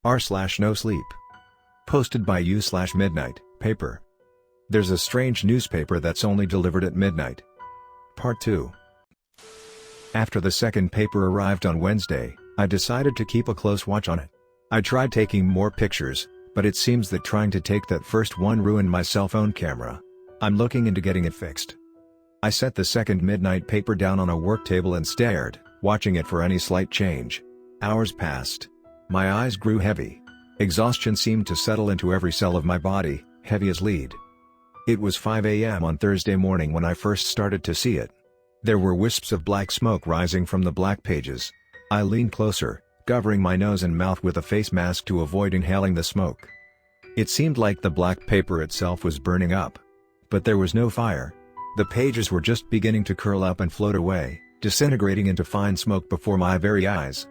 r/Nosleep. Posted by u/MidnightPaper. There's a strange newspaper that's only delivered at midnight. Part 2. After the second paper arrived on Wednesday, I decided to keep a close watch on it. I tried taking more pictures, but it seems that trying to take that first one ruined my cell phone camera. I'm looking into getting it fixed. I set the second midnight paper down on a work table and stared, watching it for any slight change. Hours passed. My eyes grew heavy. Exhaustion seemed to settle into every cell of my body, heavy as lead. It was 5 a.m. on Thursday morning when I first started to see it. There were wisps of black smoke rising from the black pages. I leaned closer, covering my nose and mouth with a face mask to avoid inhaling the smoke. It seemed like the black paper itself was burning up. But there was no fire. The pages were just beginning to curl up and float away, disintegrating into fine smoke before my very eyes.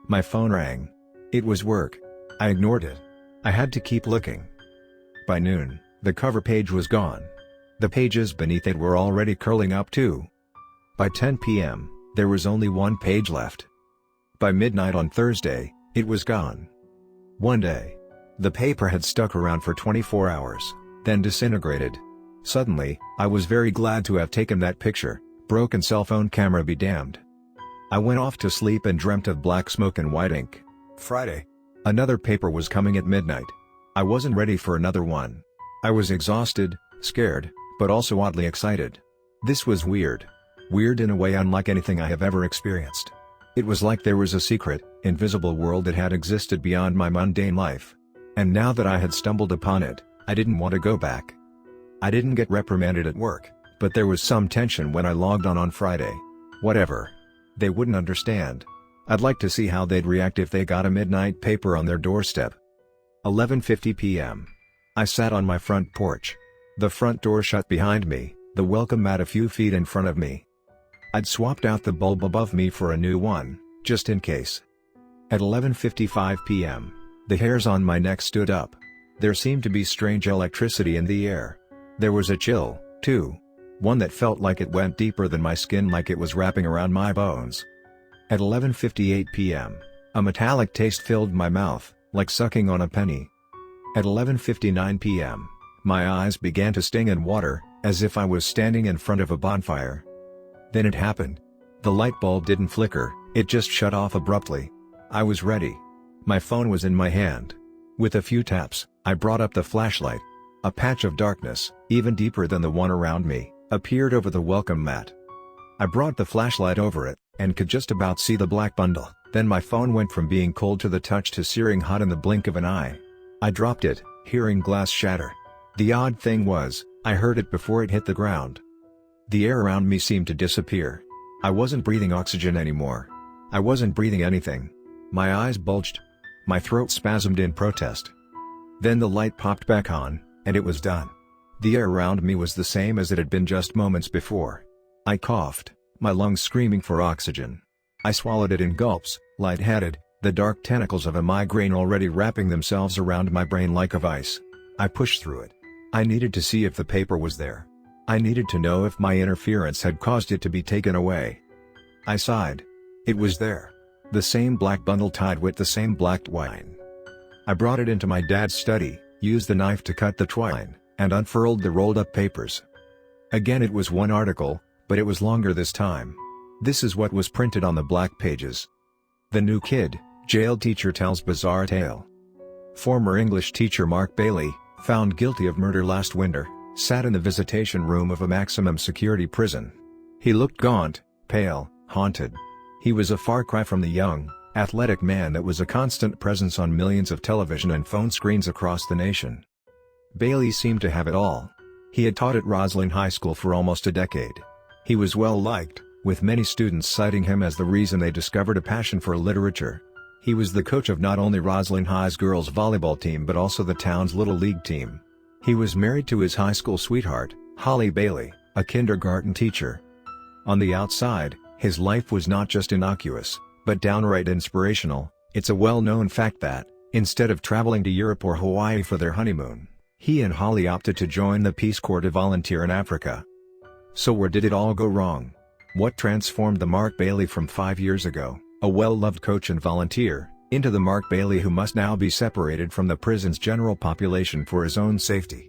My phone rang. It was work. I ignored it. I had to keep looking. By noon, the cover page was gone. The pages beneath it were already curling up too. By 10 p.m., there was only one page left. By midnight on Thursday, it was gone. One day. The paper had stuck around for 24 hours, then disintegrated. Suddenly, I was very glad to have taken that picture. Broken cell phone camera be damned. I went off to sleep and dreamt of black smoke and white ink. Friday. Another paper was coming at midnight. I wasn't ready for another one. I was exhausted, scared, but also oddly excited. This was weird. Weird in a way unlike anything I have ever experienced. It was like there was a secret, invisible world that had existed beyond my mundane life. And now that I had stumbled upon it, I didn't want to go back. I didn't get reprimanded at work, but there was some tension when I logged on Friday. Whatever. They wouldn't understand. I'd like to see how they'd react if they got a midnight paper on their doorstep. 11:50 p.m. I sat on my front porch. The front door shut behind me, the welcome mat a few feet in front of me. I'd swapped out the bulb above me for a new one, just in case. At 11:55 p.m., the hairs on my neck stood up. There seemed to be strange electricity in the air. There was a chill, too. One that felt like it went deeper than my skin, like it was wrapping around my bones. At 11:58 p.m., a metallic taste filled my mouth, like sucking on a penny. At 11:59 p.m., my eyes began to sting and water, as if I was standing in front of a bonfire. Then it happened. The light bulb didn't flicker, it just shut off abruptly. I was ready. My phone was in my hand. With a few taps, I brought up the flashlight. A patch of darkness, even deeper than the one around me, appeared over the welcome mat. I brought the flashlight over it, and could just about see the black bundle. Then my phone went from being cold to the touch to searing hot in the blink of an eye. I dropped it, hearing glass shatter. The odd thing was, I heard it before it hit the ground. The air around me seemed to disappear. I wasn't breathing oxygen anymore. I wasn't breathing anything. My eyes bulged. My throat spasmed in protest. Then the light popped back on, and it was done. The air around me was the same as it had been just moments before. I coughed, my lungs screaming for oxygen. I swallowed it in gulps, lightheaded, the dark tentacles of a migraine already wrapping themselves around my brain like a vice. I pushed through it. I needed to see if the paper was there. I needed to know if my interference had caused it to be taken away. I sighed. It was there. The same black bundle tied with the same black twine. I brought it into my dad's study, used the knife to cut the twine, and unfurled the rolled up papers. Again it was one article, but it was longer this time. This is what was printed on the black pages. The new kid, jailed teacher tells bizarre tale. Former English teacher Mark Bailey, found guilty of murder last winter, sat in the visitation room of a maximum security prison. He looked gaunt, pale, haunted. He was a far cry from the young, athletic man that was a constant presence on millions of television and phone screens across the nation. Bailey seemed to have it all. He had taught at Roslyn High School for almost a decade. He was well liked, with many students citing him as the reason they discovered a passion for literature. He was the coach of not only Roslyn High's girls volleyball team but also the town's Little League team. He was married to his high school sweetheart, Holly Bailey, a kindergarten teacher. On the outside, his life was not just innocuous, but downright inspirational. It's a well-known fact that, instead of traveling to Europe or Hawaii for their honeymoon, he and Holly opted to join the Peace Corps to volunteer in Africa. So where did it all go wrong? What transformed the Mark Bailey from 5 years ago, a well-loved coach and volunteer, Into the Mark Bailey who must now be separated from the prison's general population for his own safety?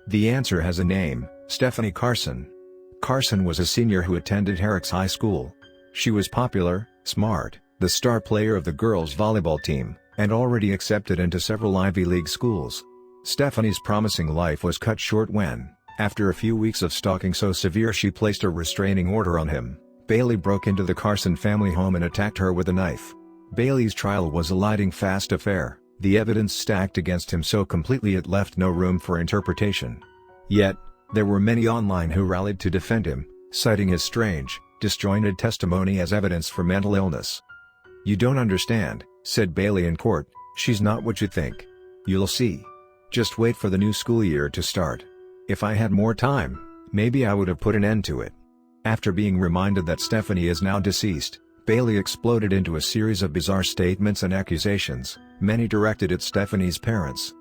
The answer has a name: Stephanie Carson. Carson was a senior who attended Herrick's High School. She was popular, smart, the star player of the girls' volleyball team, and already accepted into several Ivy League schools. Stephanie's promising life was cut short when, after a few weeks of stalking so severe she placed a restraining order on him, Bailey broke into the Carson family home and attacked her with a knife. Bailey's trial was a lightning fast affair, the evidence stacked against him so completely it left no room for interpretation. Yet, there were many online who rallied to defend him, citing his strange, disjointed testimony as evidence for mental illness. "You don't understand," said Bailey in court, "she's not what you think. You'll see. Just wait for the new school year to start. If I had more time, maybe I would have put an end to it." After being reminded that Stephanie is now deceased, Bailey exploded into a series of bizarre statements and accusations, many directed at Stephanie's parents.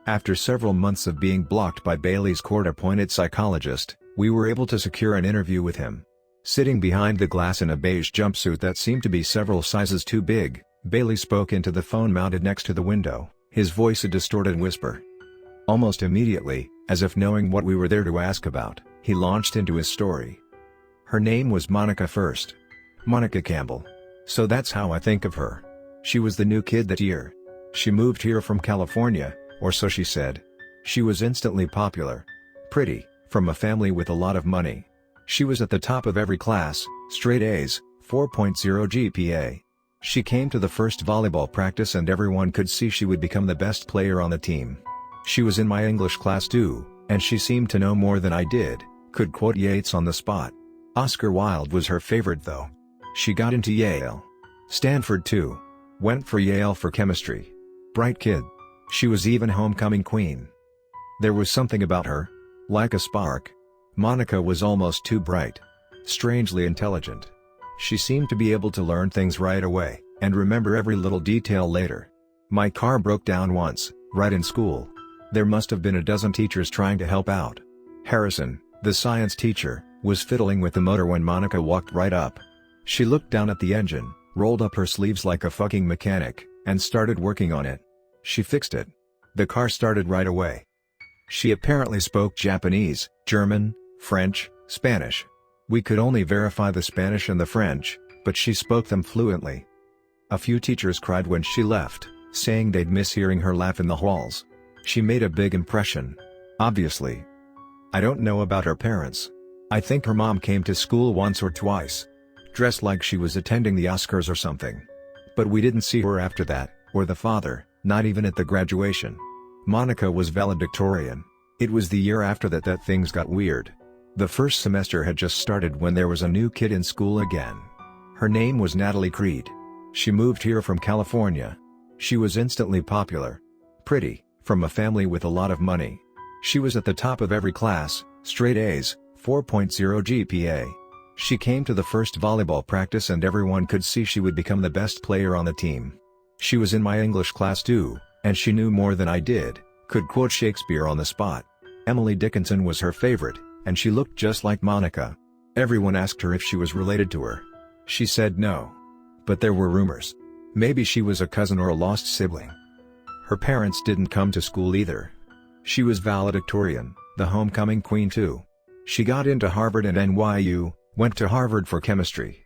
After several months of being blocked by Bailey's court-appointed psychologist, we were able to secure an interview with him. Sitting behind the glass in a beige jumpsuit that seemed to be several sizes too big, Bailey spoke into the phone mounted next to the window, his voice a distorted whisper. Almost immediately, as if knowing what we were there to ask about, he launched into his story. Her name was Monica first. Monica Campbell. So that's how I think of her. She was the new kid that year. She moved here from California, or so she said. She was instantly popular. Pretty, from a family with a lot of money. She was at the top of every class, straight A's, 4.0 GPA. She came to the first volleyball practice and everyone could see she would become the best player on the team. She was in my English class too, and she seemed to know more than I did, could quote Yeats on the spot. Oscar Wilde was her favorite though. She got into Yale. Stanford too. Went for Yale for chemistry. Bright kid. She was even homecoming queen. There was something about her. Like a spark. Monica was almost too bright. Strangely intelligent. She seemed to be able to learn things right away, and remember every little detail later. My car broke down once, right in school. There must have been a dozen teachers trying to help out. Harrison, the science teacher, was fiddling with the motor when Monica walked right up. She looked down at the engine, rolled up her sleeves like a fucking mechanic, and started working on it. She fixed it. The car started right away. She apparently spoke Japanese, German, French, Spanish. We could only verify the Spanish and the French, but she spoke them fluently. A few teachers cried when she left, saying they'd miss hearing her laugh in the halls. She made a big impression. Obviously. I don't know about her parents. I think her mom came to school once or twice. Dressed like she was attending the Oscars or something. But we didn't see her after that, or the father, not even at the graduation. Monica was valedictorian. It was the year after that things got weird. The first semester had just started when there was a new kid in school again. Her name was Natalie Creed. She moved here from California. She was instantly popular. Pretty, from a family with a lot of money. She was at the top of every class, straight A's, 4.0 GPA. She came to the first volleyball practice and everyone could see she would become the best player on the team. She was in my English class too, and she knew more than I did, could quote Shakespeare on the spot. Emily Dickinson was her favorite, and she looked just like Monica. Everyone asked her if she was related to her. She said no. But there were rumors. Maybe she was a cousin or a lost sibling. Her parents didn't come to school either. She was valedictorian, the homecoming queen too. She got into Harvard and NYU, went to Harvard for chemistry.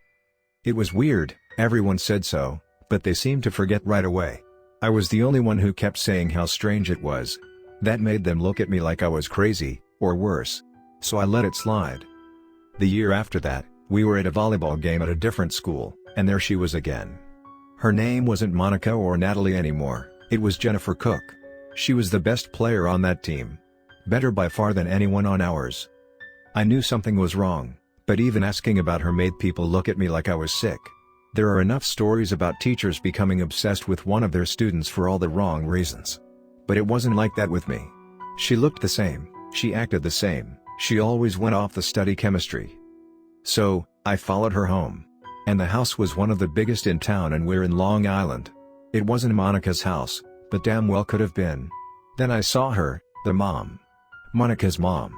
It was weird, everyone said so, but they seemed to forget right away. I was the only one who kept saying how strange it was. That made them look at me like I was crazy, or worse. So I let it slide. The year after that, we were at a volleyball game at a different school, and there she was again. Her name wasn't Monica or Natalie anymore, it was Jennifer Cook. She was the best player on that team. Better by far than anyone on ours. I knew something was wrong, but even asking about her made people look at me like I was sick. There are enough stories about teachers becoming obsessed with one of their students for all the wrong reasons. But it wasn't like that with me. She looked the same, she acted the same, she always went off to study chemistry. So, I followed her home. And the house was one of the biggest in town and we're in Long Island. It wasn't Monica's house, but damn well could have been. Then I saw her, the mom. Monica's mom.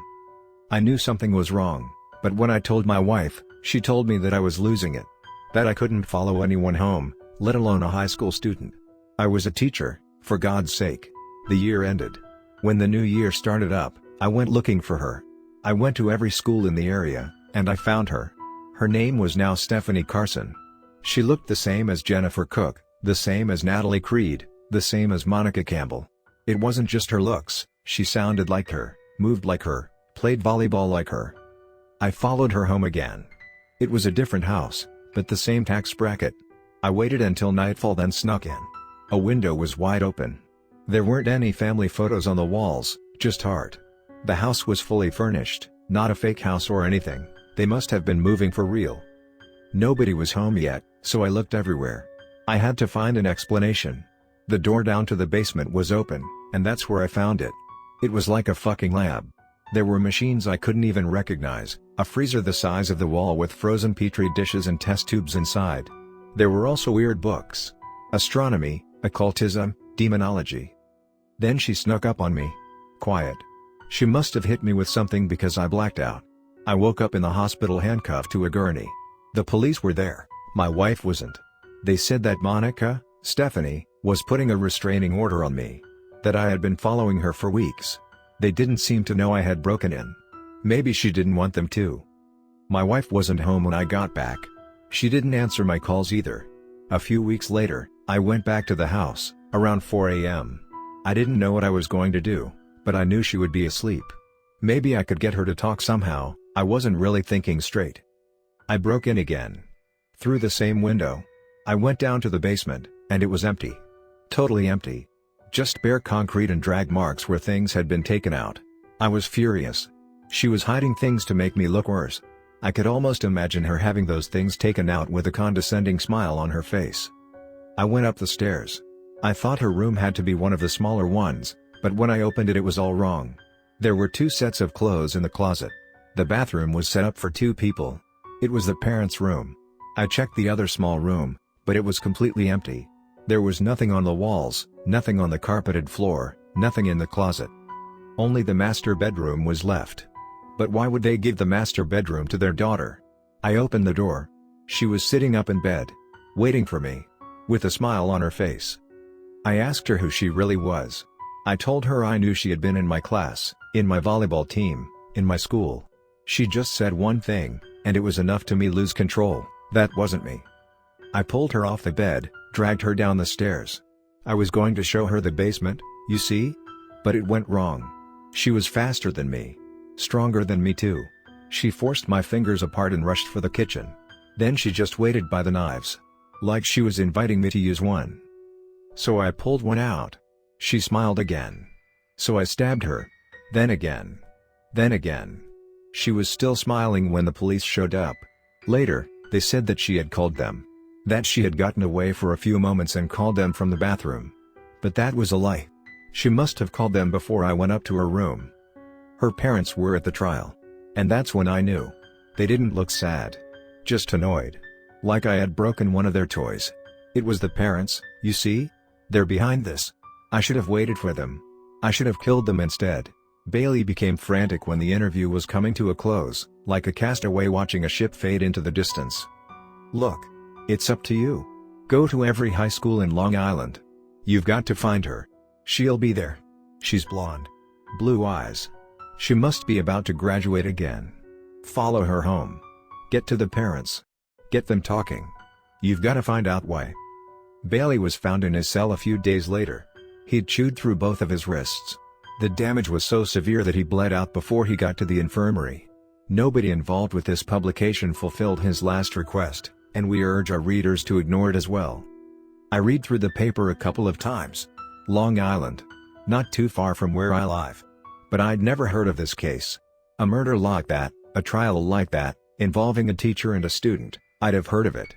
I knew something was wrong, but when I told my wife, she told me that I was losing it. That I couldn't follow anyone home, let alone a high school student. I was a teacher, for God's sake. The year ended. When the new year started up, I went looking for her. I went to every school in the area, and I found her. Her name was now Stephanie Carson. She looked the same as Jennifer Cook, the same as Natalie Creed, the same as Monica Campbell. It wasn't just her looks, she sounded like her, moved like her, played volleyball like her. I followed her home again. It was a different house, but the same tax bracket. I waited until nightfall, then snuck in. A window was wide open. There weren't any family photos on the walls, just art. The house was fully furnished, not a fake house or anything. They must have been moving for real. Nobody was home yet, so I looked everywhere. I had to find an explanation. The door down to the basement was open, and that's where I found it. It was like a fucking lab. There were machines I couldn't even recognize, a freezer the size of the wall with frozen petri dishes and test tubes inside. There were also weird books. Astronomy, occultism, demonology. Then she snuck up on me. Quiet. She must have hit me with something because I blacked out. I woke up in the hospital handcuffed to a gurney. The police were there, my wife wasn't. They said that Monica, Stephanie, was putting a restraining order on me. That I had been following her for weeks. They didn't seem to know I had broken in. Maybe she didn't want them to. My wife wasn't home when I got back. She didn't answer my calls either. A few weeks later, I went back to the house, around 4 a.m. I didn't know what I was going to do, but I knew she would be asleep. Maybe I could get her to talk somehow. I wasn't really thinking straight. I broke in again. Through the same window. I went down to the basement, and it was empty. Totally empty. Just bare concrete and drag marks where things had been taken out. I was furious. She was hiding things to make me look worse. I could almost imagine her having those things taken out with a condescending smile on her face. I went up the stairs. I thought her room had to be one of the smaller ones, but when I opened it, it was all wrong. There were 2 sets of clothes in the closet. The bathroom was set up for 2 people. It was the parents' room. I checked the other small room, but it was completely empty. There was nothing on the walls, nothing on the carpeted floor, nothing in the closet. Only the master bedroom was left. But why would they give the master bedroom to their daughter? I opened the door. She was sitting up in bed, waiting for me, with a smile on her face. I asked her who she really was. I told her I knew she had been in my class, in my volleyball team, in my school. She just said one thing, and it was enough to me lose control. That wasn't me. I pulled her off the bed, dragged her down the stairs. I was going to show her the basement, you see? But it went wrong. She was faster than me. Stronger than me too. She forced my fingers apart and rushed for the kitchen. Then she just waited by the knives. Like she was inviting me to use one. So I pulled one out. She smiled again. So I stabbed her. Then again. Then again. She was still smiling when the police showed up. Later, they said that she had called them. That she had gotten away for a few moments and called them from the bathroom. But that was a lie. She must have called them before I went up to her room. Her parents were at the trial. And that's when I knew. They didn't look sad. Just annoyed. Like I had broken one of their toys. It was the parents, you see? They're behind this. I should have waited for them. I should have killed them instead. Bailey became frantic when the interview was coming to a close, like a castaway watching a ship fade into the distance. Look. It's up to you. Go to every high school in Long Island. You've got to find her. She'll be there. She's blonde. Blue eyes. She must be about to graduate again. Follow her home. Get to the parents. Get them talking. You've got to find out why. Bailey was found in his cell a few days later. He'd chewed through both of his wrists. The damage was so severe that he bled out before he got to the infirmary. Nobody involved with this publication fulfilled his last request, and we urge our readers to ignore it as well. I read through the paper a couple of times. Long Island. Not too far from where I live. But I'd never heard of this case. A murder like that, a trial like that, involving a teacher and a student, I'd have heard of it.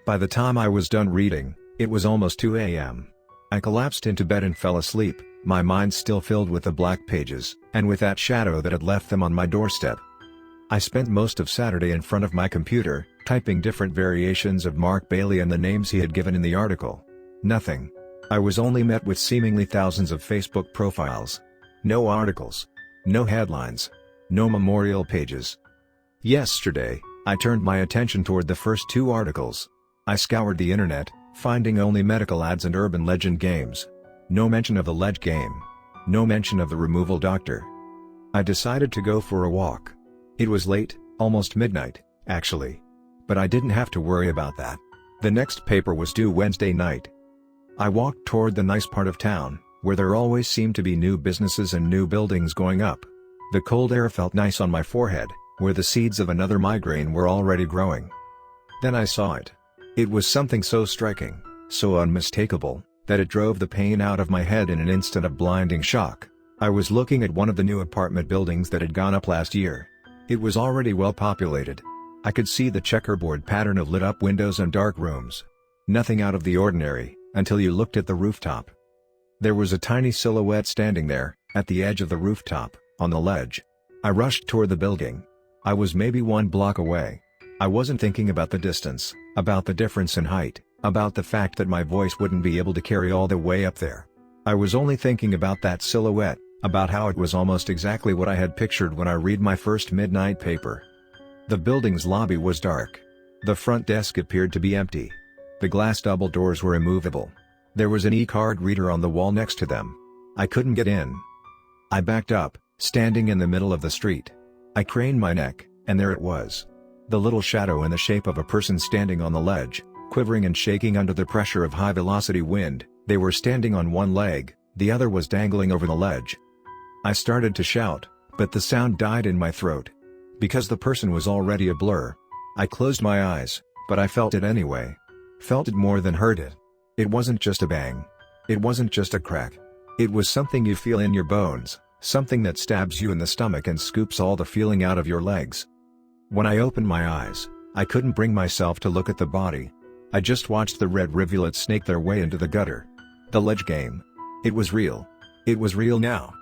By the time I was done reading, it was almost 2 a.m. I collapsed into bed and fell asleep, my mind still filled with the black pages, and with that shadow that had left them on my doorstep. I spent most of Saturday in front of my computer, typing different variations of Mark Bailey and the names he had given in the article. Nothing. I was only met with seemingly thousands of Facebook profiles. No articles. No headlines. No memorial pages. Yesterday, I turned my attention toward the first 2 articles. I scoured the internet, Finding only medical ads and urban legend games. No mention of the ledge game. No mention of the removal doctor. I decided to go for a walk. It was late, almost midnight, actually. But I didn't have to worry about that. The next paper was due Wednesday night. I walked toward the nice part of town, where there always seemed to be new businesses and new buildings going up. The cold air felt nice on my forehead, where the seeds of another migraine were already growing. Then I saw it. It was something so striking, so unmistakable, that it drove the pain out of my head in an instant of blinding shock. I was looking at one of the new apartment buildings that had gone up last year. It was already well populated. I could see the checkerboard pattern of lit-up windows and dark rooms. Nothing out of the ordinary, until you looked at the rooftop. There was a tiny silhouette standing there, at the edge of the rooftop, on the ledge. I rushed toward the building. I was maybe 1 block away. I wasn't thinking about the distance, about the difference in height, about the fact that my voice wouldn't be able to carry all the way up there. I was only thinking about that silhouette, about how it was almost exactly what I had pictured when I read my first midnight paper. The building's lobby was dark. The front desk appeared to be empty. The glass double doors were immovable. There was an e-card reader on the wall next to them. I couldn't get in. I backed up, standing in the middle of the street. I craned my neck, and there it was. The little shadow in the shape of a person standing on the ledge, quivering and shaking under the pressure of high-velocity wind. They were standing on one leg, the other was dangling over the ledge. I started to shout, but the sound died in my throat. Because the person was already a blur. I closed my eyes, but I felt it anyway. Felt it more than heard it. It wasn't just a bang. It wasn't just a crack. It was something you feel in your bones, something that stabs you in the stomach and scoops all the feeling out of your legs. When I opened my eyes, I couldn't bring myself to look at the body. I just watched the red rivulets snake their way into the gutter. The ledge game. It was real. It was real now.